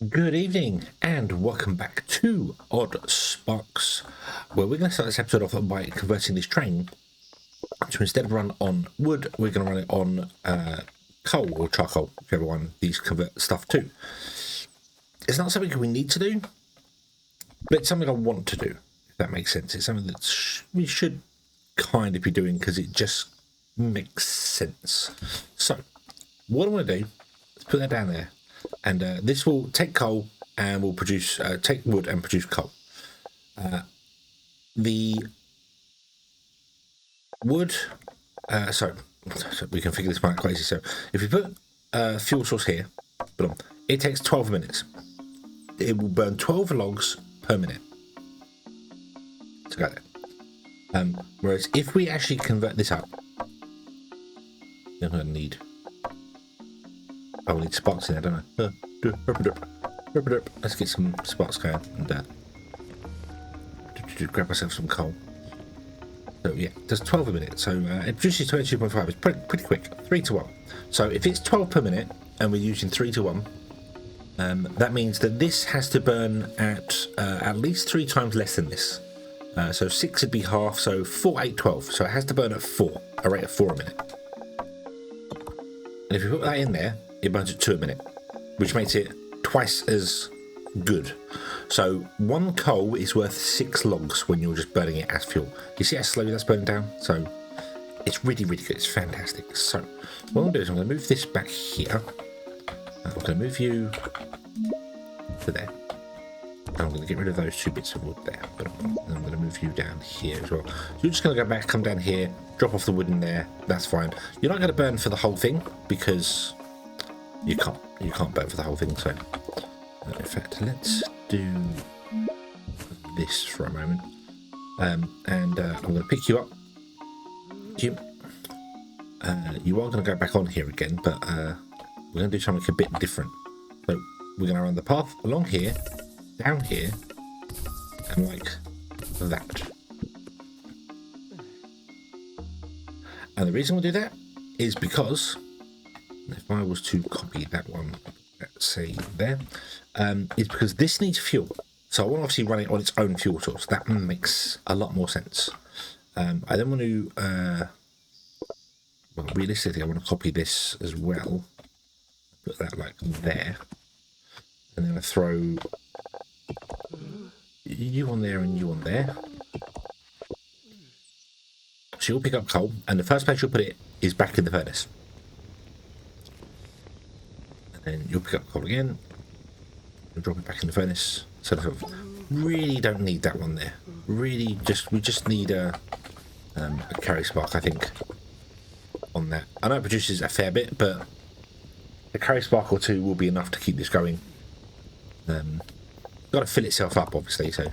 Good evening and welcome back to Oddsparks, where we're going to start this episode off by converting this train to, instead of run on wood, we're going to run it on coal or charcoal, whichever one these convert stuff to. It's not something we need to do, but it's something I want to do, if that makes sense. It's something that we should kind of be doing because it just makes sense. So what I want to do is put that down there. And this will take coal and will produce, take wood and produce coal. The wood, so we can figure this one out quite easy. So if you put a fuel source here, boom, it takes 12 minutes. It will burn 12 logs per minute to go there. Whereas if we actually convert this up, you're going to need... I will need sparks in there, don't I? Let's get some sparks going and grab myself some coal. So yeah, there's 12 a minute. So it produces 22.5. It's pretty quick. 3 to 1. So if it's 12 per minute and we're using 3 to 1, that means that this has to burn at least 3 times less than this. So 6 would be half. So 4, 8, 12. So it has to burn at 4, a rate of 4 a minute. And if you put that in there, it burns at 2 a minute, which makes it twice as good. So 1 coal is worth 6 logs when you're just burning it as fuel. You see how slowly that's burning down? So it's really, really good. It's fantastic. So what I'm going to do is I'm going to move this back here. I'm going to move you to there. And I'm going to get rid of those 2 bits of wood there. And I'm going to move you down here as well. So you're just going to go back, come down here, drop off the wood in there. That's fine. You're not going to burn for the whole thing because you can't burn for the whole thing. So in fact, let's do this for a moment. I'm going to pick you up. You are going to go back on here again, but we're going to do something a bit different. So we're going to run the path along here, down here, and like that. And the reason we'll do that is because if I was to copy that one, let's say there, is because this needs fuel. So I want to obviously run it on its own fuel source. That makes a lot more sense. I then want to, well, realistically, I want to copy this as well. Put that like there. And then I throw you on there and you on there. So you'll pick up coal, and the first place you'll put it is back in the furnace. And you'll pick up coal again, you'll drop it back in the furnace. So really don't need that one there. Really we just need a carry spark, I think, on that. I know it produces a fair bit, but a carry spark or 2 will be enough to keep this going. Got to fill itself up, obviously, so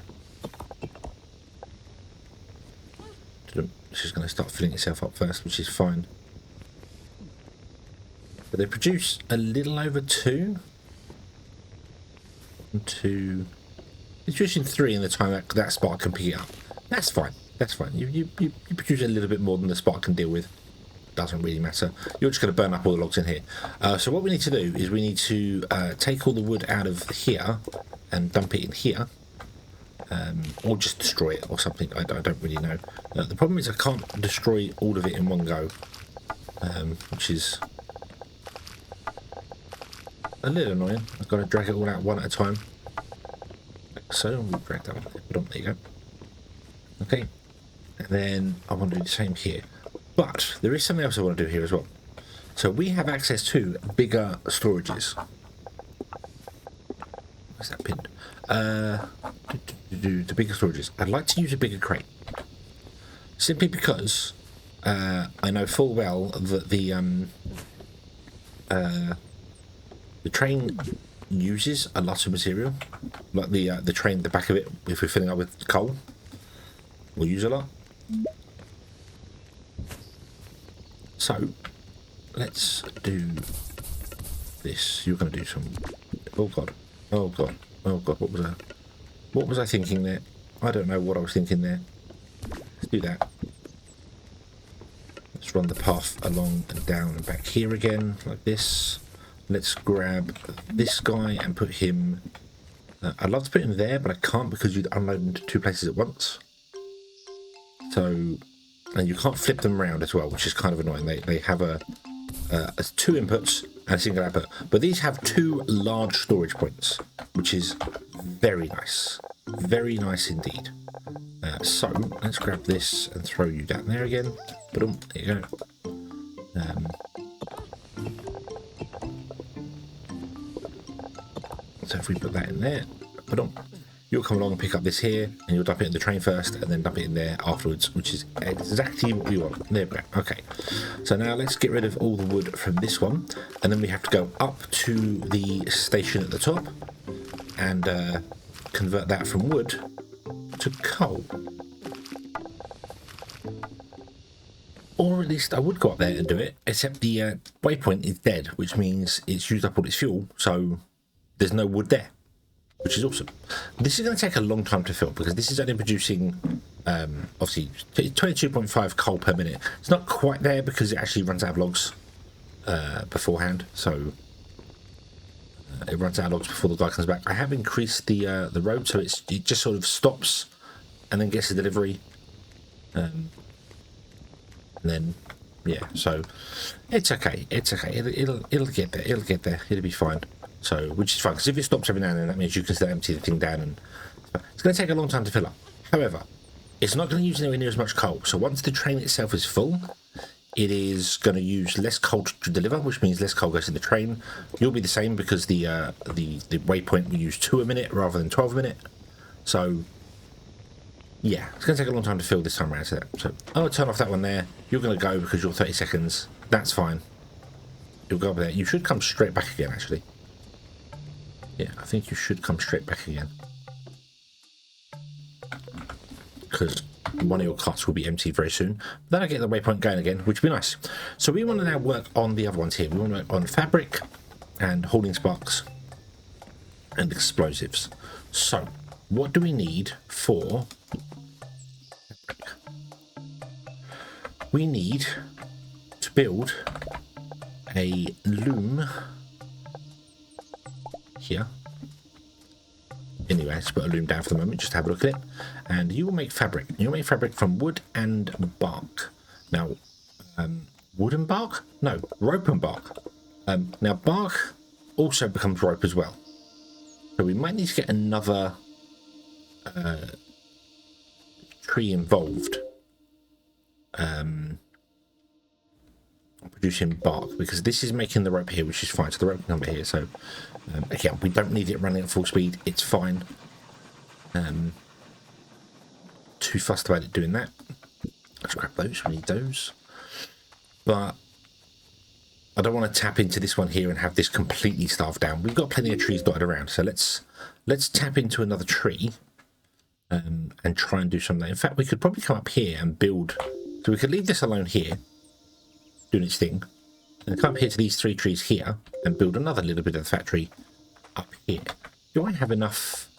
it's just going to start filling itself up first, which is fine. But they produce a little over 2. 2. It's producing 3 in the time that spark can pick it up. That's fine. That's fine. You produce a little bit more than the spark can deal with. Doesn't really matter. You're just going to burn up all the logs in here. So what we need to do is we need to take all the wood out of here and dump it in here. Or just destroy it or something. I don't really know. The problem is I can't destroy all of it in one go. Which is a little annoying. I've got to drag it all out one at a time. Like so, we'll drag that one. There you go. Okay. And then I want to do the same here. But there is something else I want to do here as well. So we have access to bigger storages. Where's that pinned? The bigger storages. I'd like to use a bigger crate. Simply because I know full well that the train uses a lot of material. Like the train at the back of it, if we're filling up with coal, will use a lot. So let's do this. You're going to do some... Oh god. Oh god. Oh god. What was that? What was I thinking there? I don't know what I was thinking there. Let's do that. Let's run the path along and down and back here again, like this. Let's grab this guy and put him... I'd love to put him there, but I can't because you'd unload into 2 places at once. So, and you can't flip them around as well, which is kind of annoying. They have a 2 inputs and a single output, but these have 2 large storage points, which is very nice. Very nice indeed. So, let's grab this and throw you down there again. Boom, there you go. So if we put that in there, you'll come along and pick up this here, and you'll dump it in the train first, and then dump it in there afterwards, which is exactly what we want. There we go. Okay. So now let's get rid of all the wood from this one, and then we have to go up to the station at the top, and convert that from wood to coal. Or at least I would go up there and do it, except the waypoint is dead, which means it's used up all its fuel, so there's no wood there, which is awesome. This is going to take a long time to fill because this is only producing, obviously, 22.5 coal per minute. It's not quite there because it actually runs out of logs beforehand, so it runs out of logs before the guy comes back. I have increased the road, so it just sort of stops and then gets the delivery. And then, yeah, so it's okay. It's okay. It'll get there. It'll get there. It'll be fine. So, which is fine, because if it stops every now and then, that means you can still empty the thing down, and it's going to take a long time to fill up. However, it's not going to use anywhere near as much coal. So once the train itself is full, it is going to use less coal to deliver, which means less coal goes in the train. You'll be the same because the waypoint will use 2 a minute rather than 12 a minute. So, yeah, it's going to take a long time to fill this time around. So I'll turn off that one there. You're going to go because you're 30 seconds. That's fine. You'll go over there. You should come straight back again, actually. Yeah, I think you should come straight back again. Because one of your carts will be empty very soon. Then I get the waypoint going again, which would be nice. So we want to now work on the other ones here. We want to work on fabric and holding sparks and explosives. So, what do we need for fabric? We need to build a loom here. Anyway, let's put a loom down for the moment, just to have a look at it. And you will make fabric. You'll make fabric from wood and bark. Now, wood and bark? No, rope and bark. Now, bark also becomes rope as well. So we might need to get another tree involved. Producing bark, because this is making the rope here, which is fine. So the rope can come here. So again, we don't need it running at full speed. It's fine. Too fussed about it doing that. Let's grab those. We need those. But I don't want to tap into this one here and have this completely starved down. We've got plenty of trees dotted around, so let's tap into another tree and try and do something. In fact, we could probably come up here and build. So we could leave this alone here, doing its thing, and come up here to these 3 trees here and build another little bit of the factory up here. Do I have enough?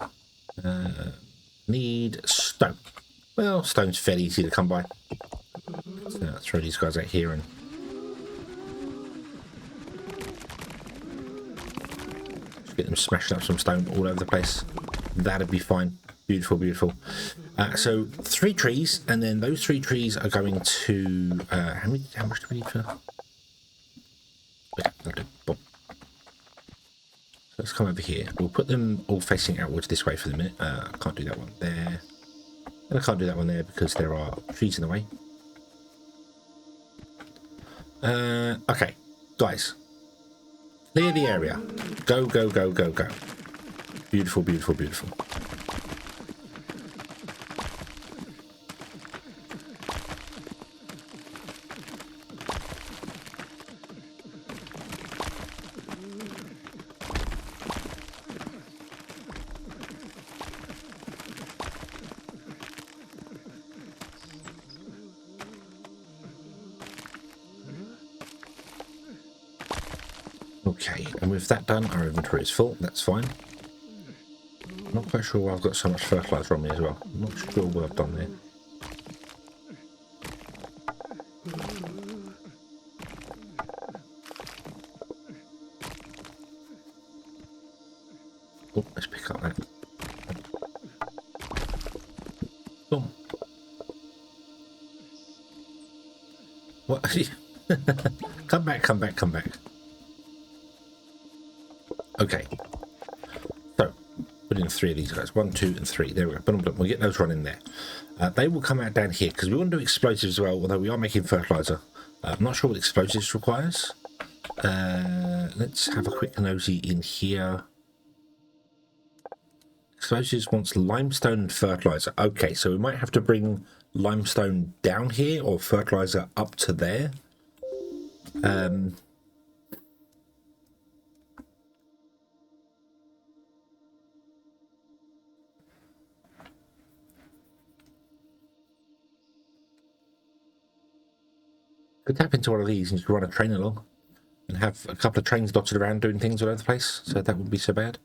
Need stone. Well, stone's fairly easy to come by. So let's throw these guys out here and just get them smashing up some stone all over the place. That'd be fine. Beautiful, beautiful. So 3 trees, and then those 3 trees are going to how much do we need for? So let's come over here. We'll put them all facing outwards this way for the minute. I can't do that one there, and I can't do that one there because there are trees in the way. Okay, guys, clear the area. Go, go, go, go, go. Beautiful, beautiful, beautiful. Okay, and with that done, our inventory is full. That's fine. I'm not quite sure why I've got so much fertilizer on me as well. I'm not sure what I've done there. Oh, let's pick up that. Boom. What? Come back, come back, come back. Okay. So, put in 3 of these guys. 1, 2, and 3. There we go. Boom, boom. We'll get those running there. They will come out down here because we want to do explosives as well, although we are making fertilizer. I'm not sure what explosives requires. Let's have a quick nosy in here. Explosives wants limestone and fertilizer. Okay, so we might have to bring limestone down here or fertilizer up to there. Could tap into one of these and just run a train along and have a couple of trains dotted around doing things all over the place, so that wouldn't be so bad.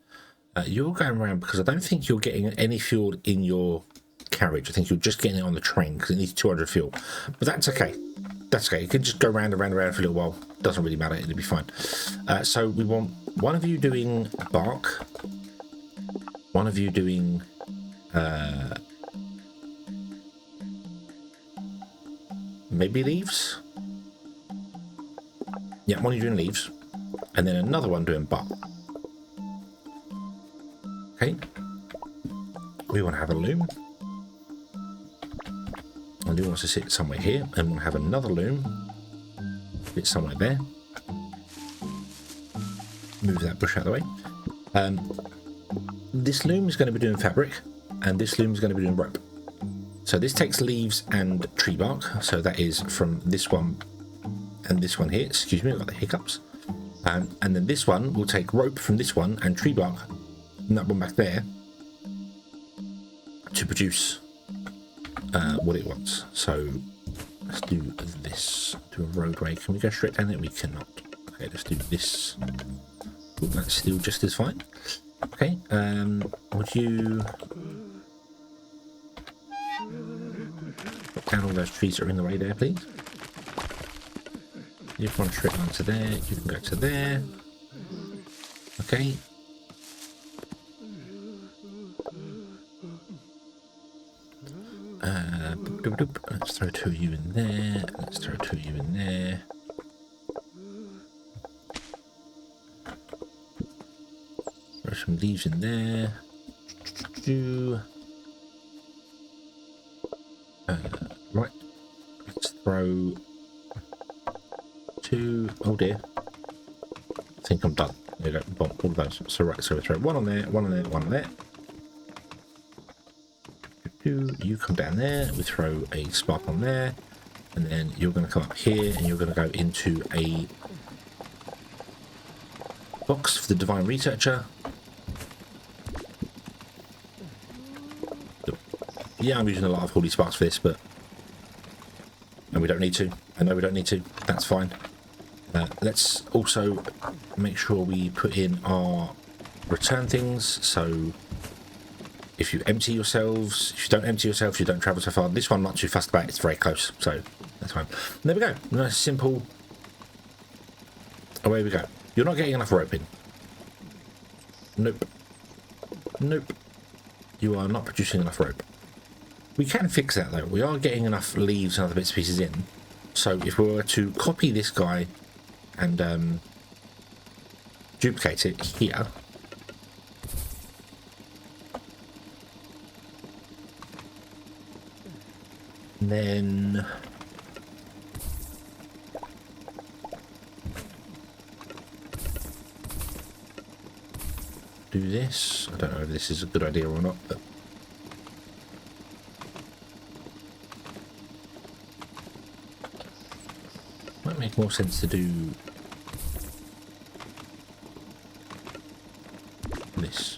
You're going around because I don't think you're getting any fuel in your carriage. I think you're just getting it on the train because it needs 200 fuel. But that's okay. That's okay. You can just go round and round and round for a little while. Doesn't really matter. It'll be fine. So we want one of you doing bark. One of you doing... maybe leaves? Yeah, one of you doing leaves. And then another one doing bark. Okay. We want to have a loom. And he wants to sit somewhere here, and we'll have another loom. Sit somewhere there. Move that bush out of the way. This loom is going to be doing fabric, and this loom is going to be doing rope. So this takes leaves and tree bark. So that is from this one and this one here. Excuse me, I've got the hiccups. And then this one will take rope from this one and tree bark and that one back there to produce what it wants. So let's do this. Do a roadway. Can we go straight down there? We cannot. Okay, let's do this. Oh, that's still just as fine. Okay, would you put down all those trees that are in the way there, please? You want a straight line to there, you can go to there. Okay. Let's throw 2 of you in there. Let's throw 2 of you in there. Throw some leaves in there. Right. Let's throw 2. Oh dear. I think I'm done. There you go. Boom, all of those. So right, so we throw 1 on there, 1 on there, 1 on there. You come down there, we throw a spark on there, and then you're going to come up here and you're going to go into a box for the divine researcher. Yeah, I'm using a lot of holy sparks for this, but and we don't need to. I know we don't need to. That's fine. Let's also make sure we put in our return things. So if you empty yourselves, if you don't empty yourselves, you don't travel so far. This one I'm not too fussed about. It's very close, so that's fine. And there we go. Nice, simple. Away we go. You're not getting enough rope in. Nope. Nope. You are not producing enough rope. We can fix that though. We are getting enough leaves and other bits and pieces in. So if we were to copy this guy and duplicate it here, and then do this. I don't know if this is a good idea or not, but might make more sense to do this.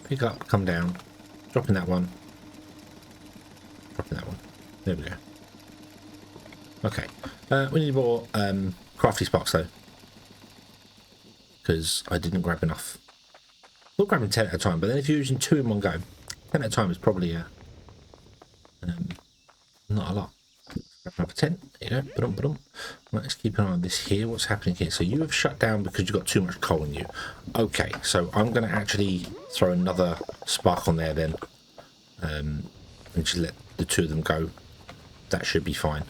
Pick up, come down, dropping that one, dropping that one. There we go. Okay, we need more crafty sparks though, because I didn't grab enough. We're grabbing 10 at a time, but then if you're using 2 in one go, 10 at a time is probably not a lot. Number 10. There you go. Ba-dum. Let's keep an eye on this here. What's happening here? So you have shut down because you've got too much coal in you. Okay, so I'm going to actually throw another spark on there then. And just let the two of them go. That should be fine.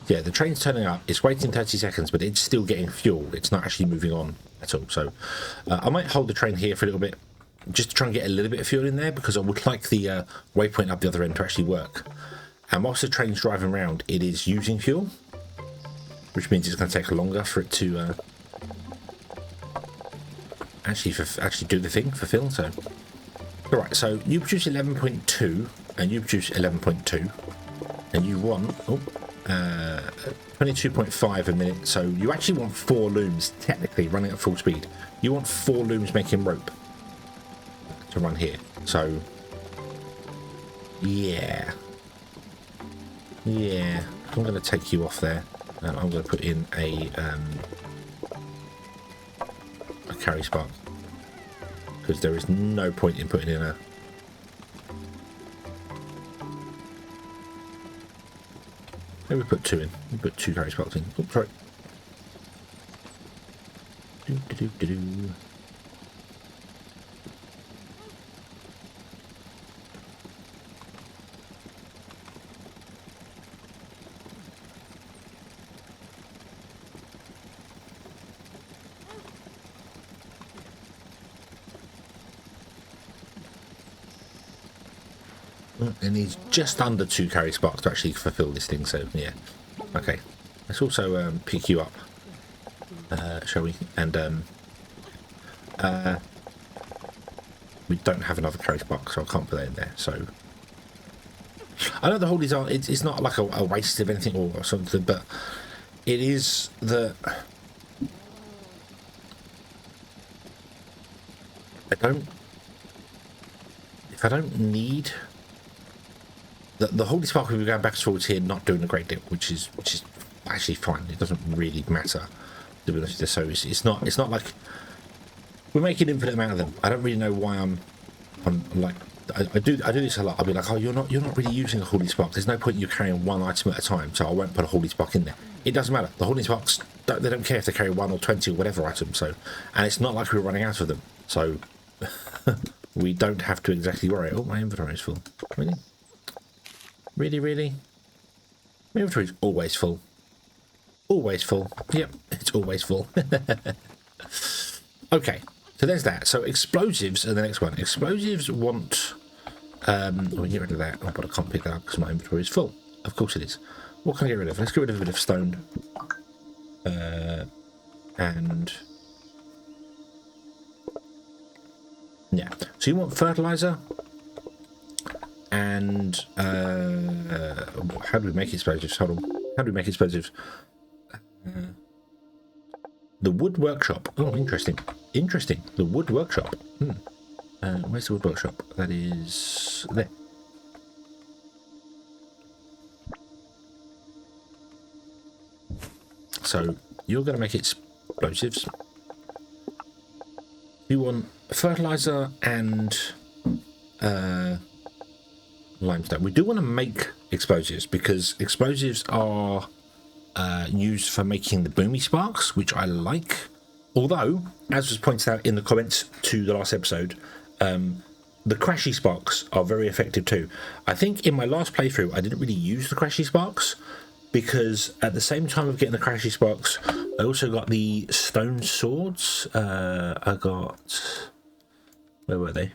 Yeah, the train's turning up. It's waiting 30 seconds, but it's still getting fuel. It's not actually moving on at all. So I might hold the train here for a little bit, just to try and get a little bit of fuel in there, because I would like the waypoint up the other end to actually work. And whilst the train's driving around, it is using fuel, which means it's going to take longer for it to actually do the thing, fulfill. So, all right. So you produce 11.2, and you produce 11.2, and you want 22.5 a minute. So you actually want 4 looms technically running at full speed. You want 4 looms making rope to run here. So yeah. I'm going to take you off there, and I'm going to put in a carry spark, because there is no point in putting in a maybe we put 2 in. We put 2 carry sparks in. Oops, sorry. It needs just under 2 carry sparks to actually fulfill this thing, so yeah. Okay, let's also pick you up, shall we? And we don't have another carry spark, so I can't put that in there. So I know the holders aren't, it's not like a waste of anything or something, but it is that if I don't need the holy spark, will be going back towards here, not doing a great deal, which is actually fine. It doesn't really matter, to be honest with you. So it's not like we're making an infinite amount of them. I don't really know why I'm like I do this a lot. I'll be like, oh, you're not really using a holy spark. There's no point in you carrying 1 item at a time, so I won't put a holy spark in there. It doesn't matter. The holy sparks they don't care if they carry 1 or 20 or whatever item. So, and it's not like we're running out of them. So we don't have to exactly worry. Oh, my inventory is full. Really? Really? My inventory is always full. Always full. Yep, it's always full. Okay, so there's that. So explosives are the next one. Explosives want... we get rid of that. Oh, but I can't pick that up because my inventory is full. Of course it is. What can I get rid of? Let's get rid of a bit of stone. And... yeah. So you want fertilizer? And how do we make explosives? Hold on. How do we make explosives? The wood workshop. Oh, interesting. The wood workshop. Where's the wood workshop? That is there. So you're going to make explosives. You want fertilizer and limestone. We do want to make explosives because explosives are used for making the boomy sparks, which I like. Although, as was pointed out in the comments to the last episode, the crashy sparks are very effective too. I think in my last playthrough I didn't really use the crashy sparks because at the same time of getting the crashy sparks I also got the stone swords. I got... where were they?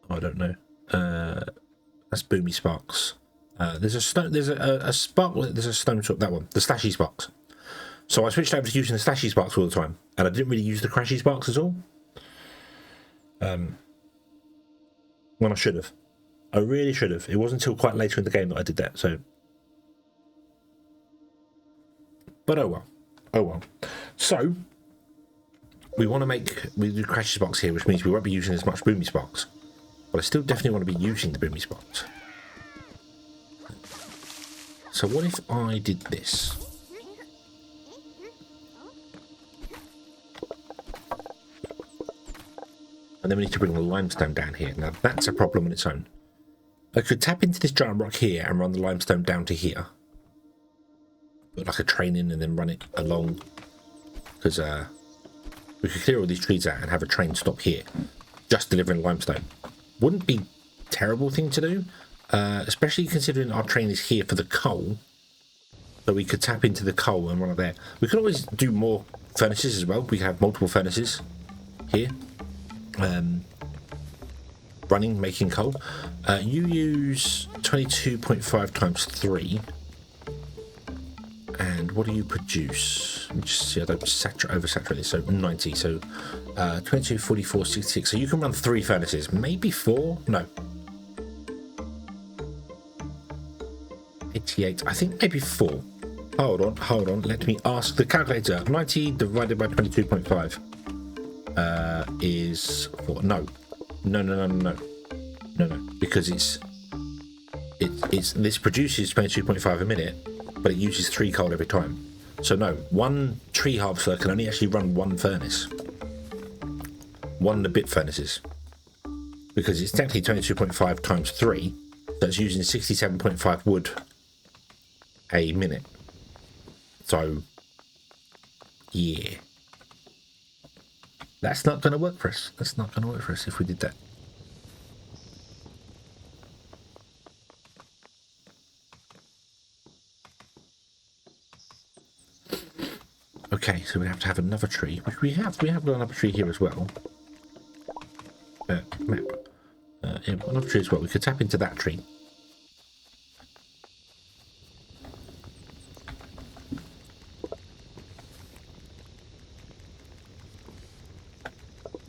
I don't know. That's boomy sparks. There's a stone. There's a spark. There's a stone sword. That one, the slashy sparks. So I switched over to using the slashy sparks all the time, and I didn't really use the crashy sparks at all. When I should have. I really should have. It wasn't until quite later in the game that I did that. So, but oh well. So we want to we do crashy sparks here, which means we won't be using as much boomy sparks. But I still definitely want to be using the boomy sparks. So what if I did this? And then we need to bring the limestone down here. Now that's a problem on its own. I could tap into this giant rock here and run the limestone down to here. Put like a train in and then run it along. Because we could clear all these trees out and have a train stop here. Just delivering limestone. Wouldn't be a terrible thing to do. Especially considering our train is here for the coal. So we could tap into the coal and run it there. We could always do more furnaces as well. We could have multiple furnaces here. Running, making coal. You use 22.5 times 3. And what do you produce? Let me just see, I don't oversaturate this. So 90. So 22, 44, 66. So you can run 3 furnaces. Maybe 4? No. 88. I think maybe 4. Hold on. Let me ask the calculator. 90 divided by 22.5 is 4. No. Because it's this produces 22.5 a minute, but it uses 3 coal every time. So no, one tree harvester can only actually run 1 furnace. 1 and a bit furnaces. Because it's technically 22.5 times 3, so it's using 67.5 wood a minute. So, yeah. That's not going to work for us. That's not going to work for us if we did that. Okay, so we have to have another tree, which we have. We have got another tree here as well. Map. Yeah, another tree as well. We could tap into that tree.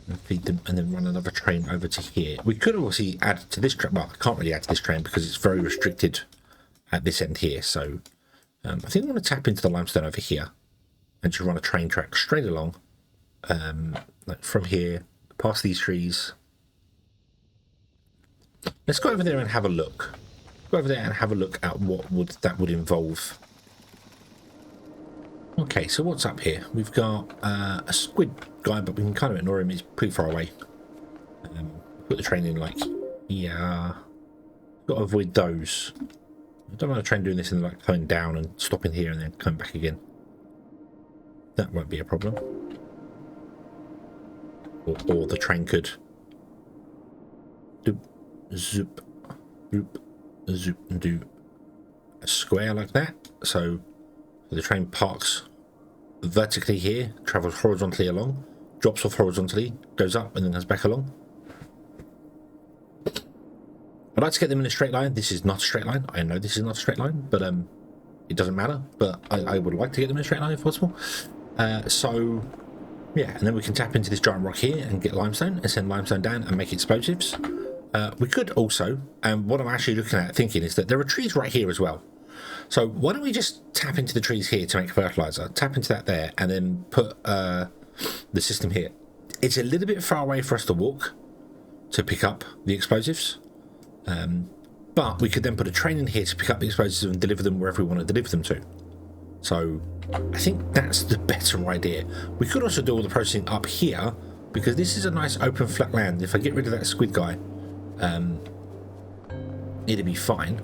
And feed them, and then run another train over to here. We could obviously add to this train. Well, I can't really add to this train because it's very restricted at this end here. So I think I want to tap into the limestone over here. And just run a train track straight along, like from here, past these trees. Let's go over there and have a look. Go over there and have a look at what that would involve. Okay, so what's up here? We've got a squid guy, but we can kind of ignore him. He's pretty far away. Put the train in like, yeah. Got to avoid those. I don't want to train doing this and like going down and stopping here and then coming back again. That won't be a problem. Or the train could do zoop, zoop, zoop, and do a square like that. So the train parks vertically here, travels horizontally along, drops off horizontally, goes up, and then comes back along. I'd like to get them in a straight line. This is not a straight line. I know this is not a straight line, but it doesn't matter. But I would like to get them in a straight line if possible. So, yeah, and then we can tap into this giant rock here and get limestone and send limestone down and make explosives. We could also, and what I'm actually looking at thinking is that there are trees right here as well. So why don't we just tap into the trees here to make fertilizer, tap into that there, and then put the system here. It's a little bit far away for us to walk to pick up the explosives. But we could then put a train in here to pick up the explosives and deliver them wherever we want to deliver them to. So I think that's the better idea. We could also do all the processing up here because this is a nice open flat land. If I get rid of that squid guy, it'll be fine.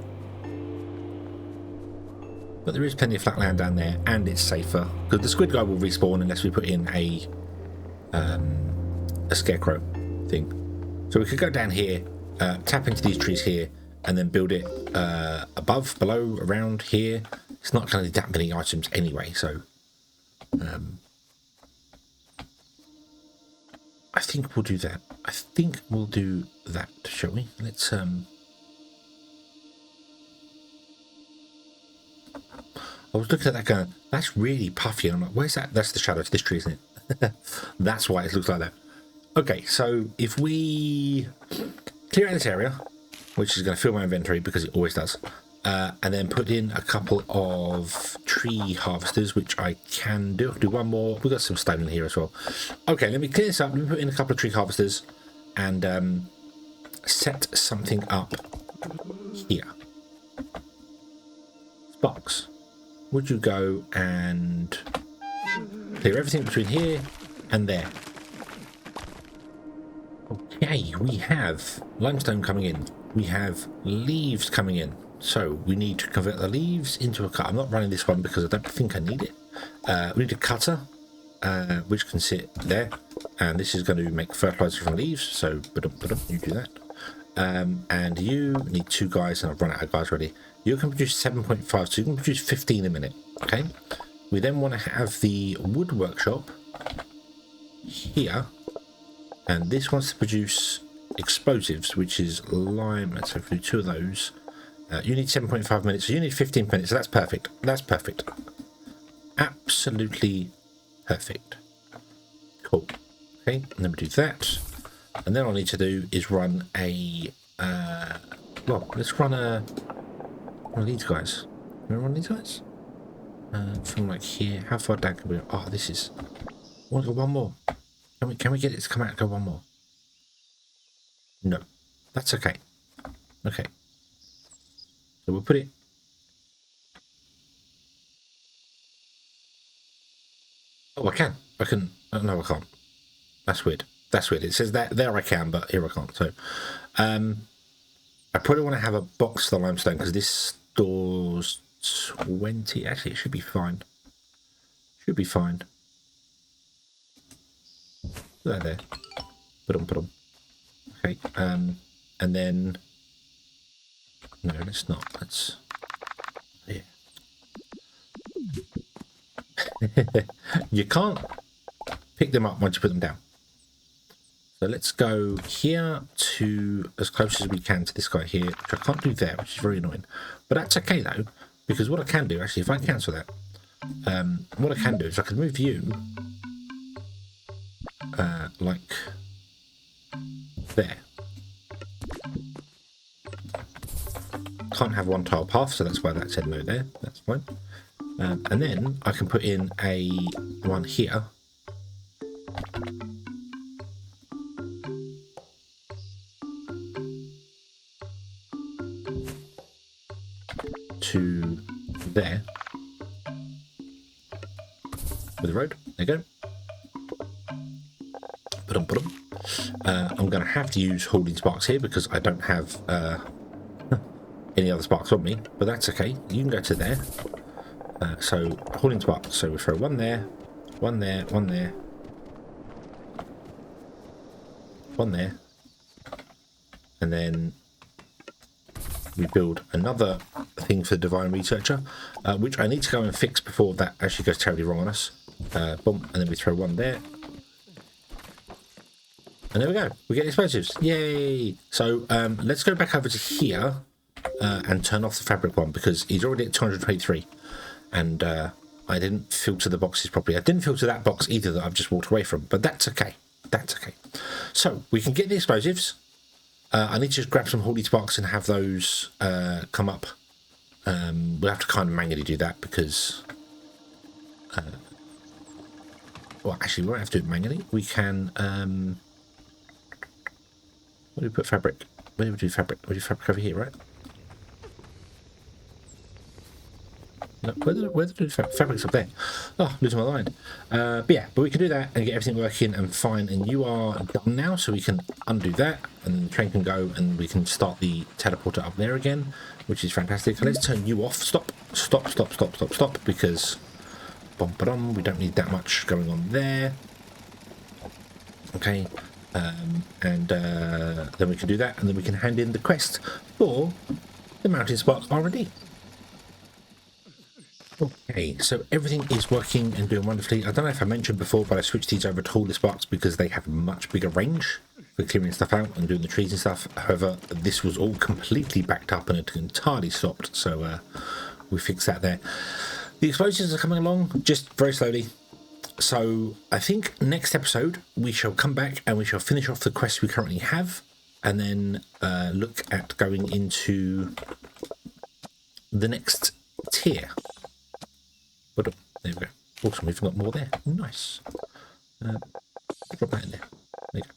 But there is plenty of flat land down there and it's safer because the squid guy will respawn unless we put in a scarecrow thing. So we could go down here, tap into these trees here and then build it above, below, around here. It's not going to be that many items anyway, so I think we'll do that. I think we'll do that, shall we? Let's I was looking at that going, that's really puffy. I'm like, where's that? That's the shadow to this tree, isn't it? That's why it looks like that. Okay, so if we clear out this area, which is going to fill my inventory because it always does, and then put in a couple of tree harvesters, which I can do. I'll do one more. We've got some stone in here as well. Okay, let me clear this up. Let me put in a couple of tree harvesters and set something up here. Sparks, would you go and clear everything between here and there? Okay, we have limestone coming in. we have leaves coming in. So we need to convert the leaves into a cutter. I'm not running this one because I don't think I need it. We need a cutter, which can sit there. And this is going to make fertilizer from leaves. So you do that. And you need 2 guys, and I've run out of guys already. You can produce 7.5, so you can produce 15 a minute. Okay. We then want to have the wood workshop here. And this wants to produce explosives, which is lime. Let's have to do 2 of those. You need 7.5 minutes, so you need 15 minutes. So that's perfect. That's perfect. Absolutely perfect. Cool. Okay, and then we do that. And then all I need to do is run a... well, let's run one of these guys. Remember one of these guys? From like here. How far down can we... Oh, this is... I want to go one more. Can we get it to come out and go one more? No. That's okay. Okay. So we'll put it... Oh, I can. Oh, no, I can't. That's weird. That's weird. It says that there I can, but here I can't. So, I probably want to have a box for the limestone because this stores 20. Actually, it should be fine. Should be fine. Put that there. Put on. Okay. And then... No, let's not. Let's... Yeah. You can't pick them up once you put them down. So let's go here to as close as we can to this guy here, which I can't do there, which is very annoying. But that's okay though, because what I can do, actually, if I cancel that, what I can do is I can move you like there. Can't have one tile path, so that's why that said no there. That's fine. And then I can put in a one here. To there. With the road. There you go. Put them. I'm going to have to use holding sparks here because I don't have any other sparks on me, but that's okay. You can go to there. So holding sparks. So we throw one there, one there, one there, one there, and then we build another thing for the Divine Researcher, which I need to go and fix before that actually goes terribly wrong on us. Boom, and then we throw one there. And there we go. We get explosives. Yay! So let's go back over to here and turn off the fabric one because he's already at 223. And I didn't filter the boxes properly. I didn't filter that box either that I've just walked away from. But that's okay. That's okay. So we can get the explosives. I need to just grab some holy sparks and have those come up. We'll have to kind of manually do that because... well, actually, we won't have to do it manually. We can... where do we put fabric? Where do we do fabric? We do fabric over here, right? No, where the fabric's up there? Oh, losing my mind. But we can do that and get everything working and fine. And you are done now, so we can undo that, and then the train can go, and we can start the teleporter up there again, which is fantastic. Let's turn you off. Stop, because we don't need that much going on there. Okay, and then we can do that, and then we can hand in the quest for the Mountain Sparks R&D. Okay, so everything is working and doing wonderfully. I don't know if I mentioned before, but I switched these over to Oddsparks because they have a much bigger range for clearing stuff out and doing the trees and stuff. However, this was all completely backed up and it entirely stopped, so we fixed that there. The explosives are coming along just very slowly. So I think next episode we shall come back and we shall finish off the quest we currently have and then look at going into the next tier. But there we go. Awesome, we've got more there. Nice. Drop that in there. There you go.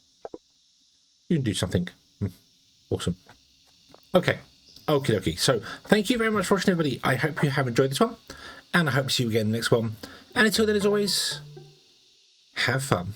You can do something. Awesome. Okay. Okie dokie. So thank you very much for watching, everybody. I hope you have enjoyed this one. And I hope to see you again in the next one. And until then, as always, have fun.